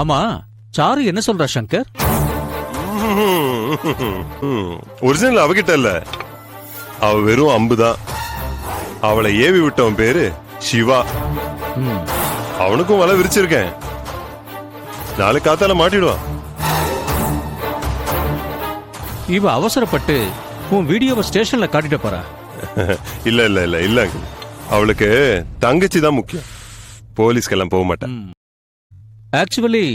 ஆமா, சாரு என்ன சொல்றா சங்கர்? ஒரிஜினல் அவகிட்ட இல்ல, அவ வெறும் அம்புதான். அவளை ஏவி விட்டவன் பேரு சிவா. அவனுக்கும் வலை விரிச்சிருக்கேன். நாளைக்கு காத்தால மாட்டிடுவான். இவ அவசரப்பட்டு உன் வீடியோவை ஸ்டேஷன்ல காட்டிட்டு போறா. இல்ல இல்ல இல்ல இல்ல, அவளுக்கு தங்கச்சி தான் முக்கியம். போலீஸ்க்கெல்லாம் போக மாட்டேன். ஆக்சுவலி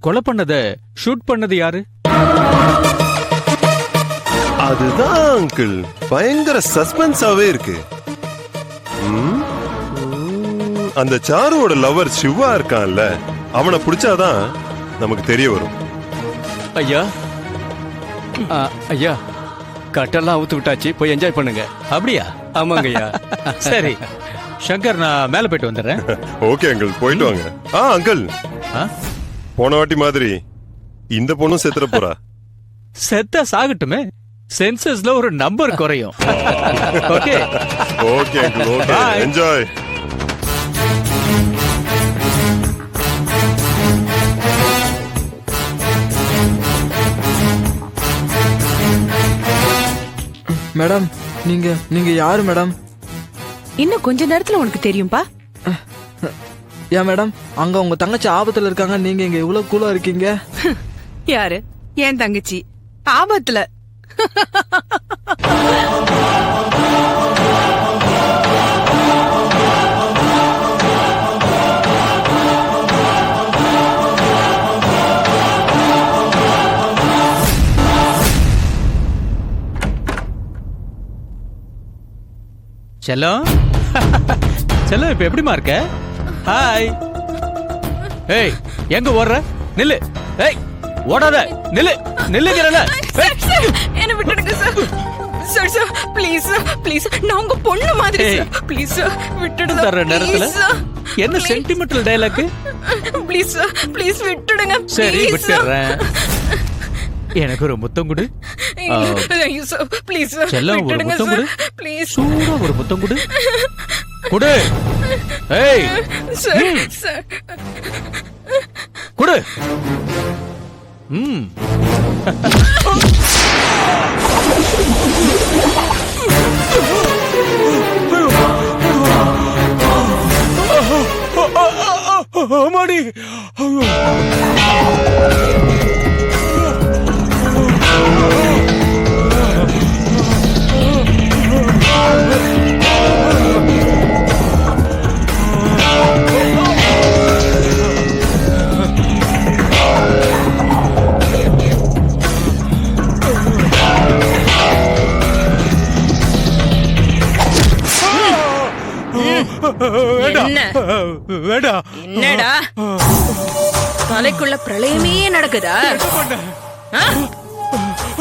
கொலை பண்ணத ஷூட் பண்ணது யாரு? அதுதான் அங்கிள் பயங்கர சஸ்பென்ஸாவே இருக்கு. அந்த சாருவோட லவர் சிவா இருக்கான்ல, அவனை பிடிச்சாதான் நமக்கு தெரிய வரும். ஐயா ஐயா, கட்டெல்லாம் அவுத்து விட்டாச்சு, போய் என்ஜாய் பண்ணுங்க. அப்படியா? ஆமாங்க ஐயா. சரி சங்கர், நான் மேல போயிட்டு வந்துடுறேன். ஓகே அங்கிள், போயிட்டு வாங்க. அங்கிள், போன வாட்டி மாதிரி இந்த பொண்ணும் செத்துற போறா. செத்தா சாகட்டுமே, சென்சஸ்ல ஒரு நம்பர் குறையும். Okay okay uncle, okay, enjoy. Madam, நீங்க யாரு மேடம்? இன்னும் கொஞ்ச நேரத்துல உனக்கு தெரியும்பா. ஏன் மேடம், அங்க உங்க தங்கச்சி ஆபத்துல இருக்காங்க, நீங்க இங்க இவ்வளவு கூலா இருக்கீங்க? யாரு? என் தங்கச்சி ஆபத்துல? செல்லம், செல்லம் இப்ப எப்படிமா இருக்க? ஹாய். ஏய், எங்க ஓடுற? நில்லு. ஏய், ஓடாத, நில்லு. நில்லுங்கறல. என்ன விட்டுடுங்க sir. Sir sir please sir, please, நான் உங்க பொண்ணு மாதிரி சார். ப்ளீஸ் சார் விட்டுடுங்க. தர நேரத்துல என்ன sentimental dialogue? Please sir, please விட்டுடுங்க. சரி விட்டுறேன். எனக்கு ஒரு முத்தம் கொடு. ஐயோ சார், ப்ளீஸ் சார் செல்லம், ஒரு முத்தம் கொடு. ப்ளீஸ். சூடா ஒரு முத்தம் கொடு. கொடு. ஏய் சார் சார் கொடு. ஆமாடி. என்னடா தலைக்குள்ள பிரளயமே நடக்குதா?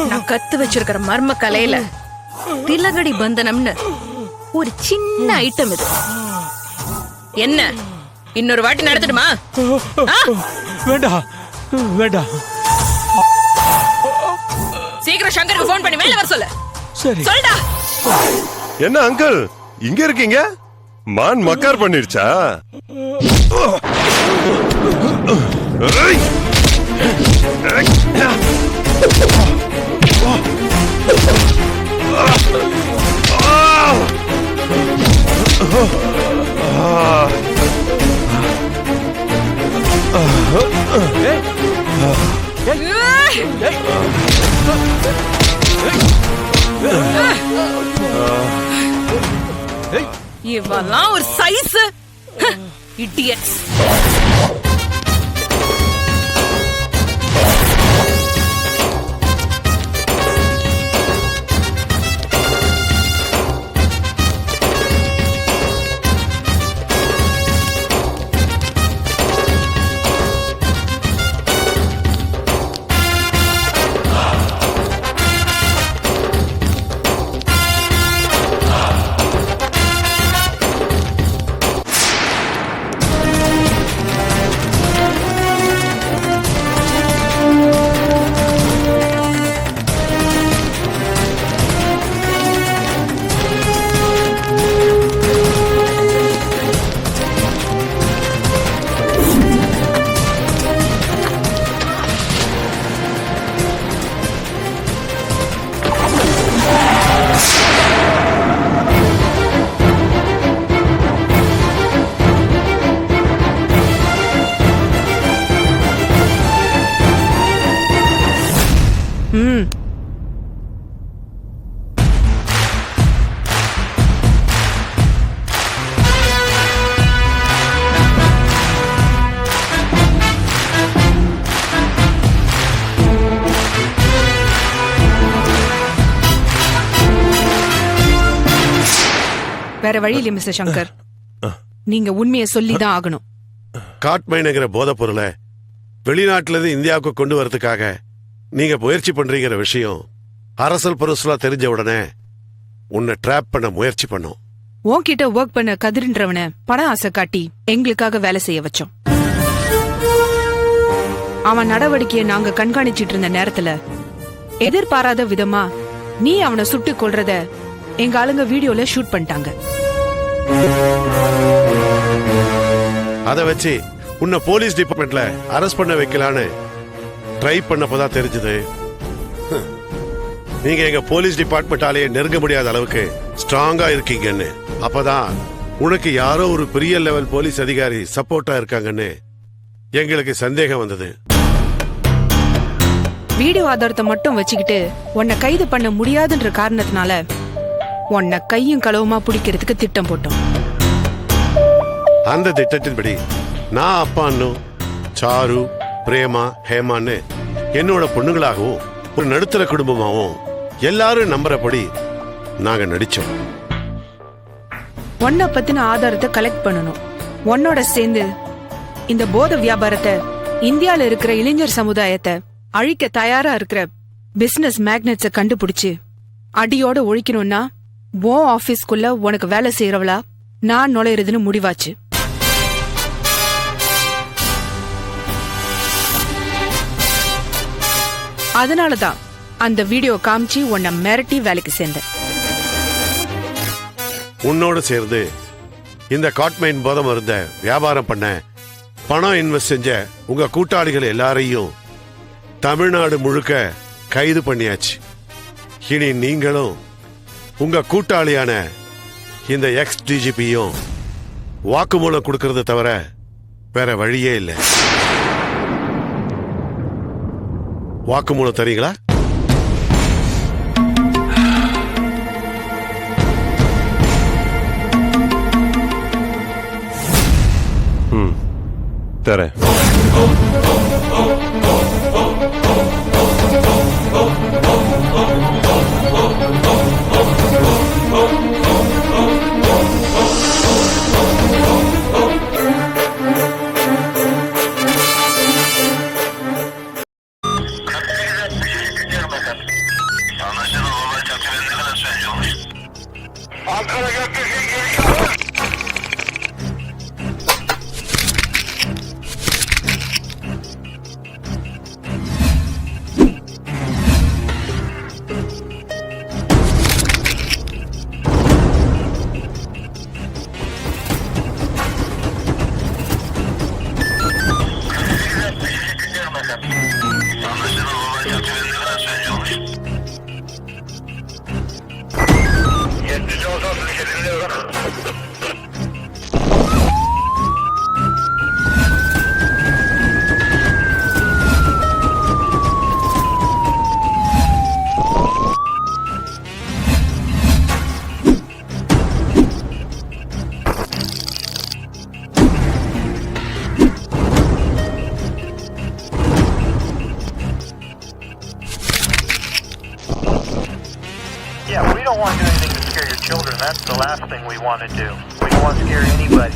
நான் கத்து வச்சிருக்கிற மர்ம கலையில திலகடி பந்தனம்னு ஒரு சின்ன ஐட்டம் இது. என்ன இன்னொரு வாட்டி நடத்தணுமா? வேண்டாம் வேண்டாம். சீக்கிரம் சங்கருக்கு போன் பண்ணி மேல வர சொல்லு. சரி சொல்டா. என்ன அங்கிள் இங்க இருக்கீங்க? மான் மக்கார் பண்ணிருச்சா? இவெல்லாம் ஒரு சைஸ் இடியட்ஸ். வேற வழி இல்ல மிஸ்டர் சங்கர். நீங்க உண்மையை சொல்லிதான் ஆகணும். காட்மைனுங்கிற போதைப் பொருளை வெளிநாட்டுல இருந்து இந்தியாவுக்கு கொண்டு வரதுக்காக நீங்க முயற்சி பண்றீங்கிற விஷயம் அரசல் பரசலா தெரிஞ்ச உடனே உன்னை ட்ராப் பண்ண முயற்சி பண்ணோம். உன்கிட்ட ஒர்க் பண்ண கதிர்ன்றவன பண ஆசை காட்டி எங்களுக்காக வேலை செய்ய வச்சோம். அவன் நடவடிக்கையை நாங்க கண்காணிச்சிட்டு இருந்த நேரத்துல எதிர்பாராத விதமா நீ அவனை சுட்டு கொல்றத எங்க ஆளுங்க வீடியோல ஷூட் பண்ணிட்டாங்க. அதை வச்சு உன்னை போலீஸ் டிபார்ட்மெண்ட்ல அரெஸ்ட் பண்ண வைக்கலான்னு ட்ரை பண்ணப்பதான் தெரிஞ்சது நீங்க எங்க போலீஸ் டிபார்ட்மெண்டாலேயே நெருங்க முடியாத அளவுக்கு ஸ்ட்ராங்கா இருக்கீங்கன்னு. அப்பதான் உனக்கு யாரோ ஒரு பெரிய லெவல் போலீஸ் அதிகாரி சப்போர்ட்டா இருக்காங்கன்னு எங்களுக்கு சந்தேகம் வந்தது. வீடியோ ஆதாரத்தை மட்டும் வச்சுக்கிட்டு உன்னை கைது பண்ண முடியாதுன்ற காரணத்தினால உன்னை கையும் களவுமா பிடிக்கிறதுக்கு திட்டம் போட்டோம். அந்த திட்டத்தின்படி நான் அப்பான்னும் சாரு பிரேமா ஹேமான்னு என்னோட பொண்ணுங்களாகவும் ஒரு நடுத்தர குடும்பமாகவும் எல்லாரும் நம்புறபடி நாங்க நடிச்சோம். உன்னை பத்தின ஆதாரத்தை கலெக்ட் பண்ணணும். உன்னோட சேர்ந்து இந்த போத வியாபாரத்தை இந்தியால இருக்கிற இளைஞர் சமுதாயத்தை அழிக்க தயாரா இருக்கிற பிசினஸ் மேக்னெட்ஸ கண்டுபிடிச்சு அடியோட ஒழிக்கணும்னா உன் ஆபீஸ்க்குள்ள உனக்கு வேலை செய்யறவளா நான் நுழையிறதுன்னு முடிவாச்சு. அதனாலதான் அந்த வீடியோ காமிச்சு உன்னை மிரட்டி வேலைக்கு சேர்ந்தேன். உன்னோட சேர்ந்து இந்த காட்மைன் போதை மருந்த வியாபாரம் பண்ண பணம் இன்வெஸ்ட் செஞ்ச உங்க கூட்டாளிகள் எல்லாரையும் தமிழ்நாடு முழுக்க கைது பண்ணியாச்சு. இனி நீங்களும் உங்க கூட்டாளியான இந்த எக்ஸ் டிஜிபியும் வாக்குமூலம் கொடுக்கறத தவிர வேற வழியே இல்லை. வாக்குமூலம் தரீங்களா? தரேன். Yeah, we don't want to do anything to scare your children. That's the last thing we want to do. We don't want to scare anybody.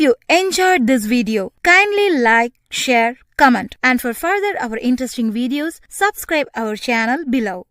you enjoyed this video, kindly like, share, comment, and for further our interesting videos, subscribe our channel below.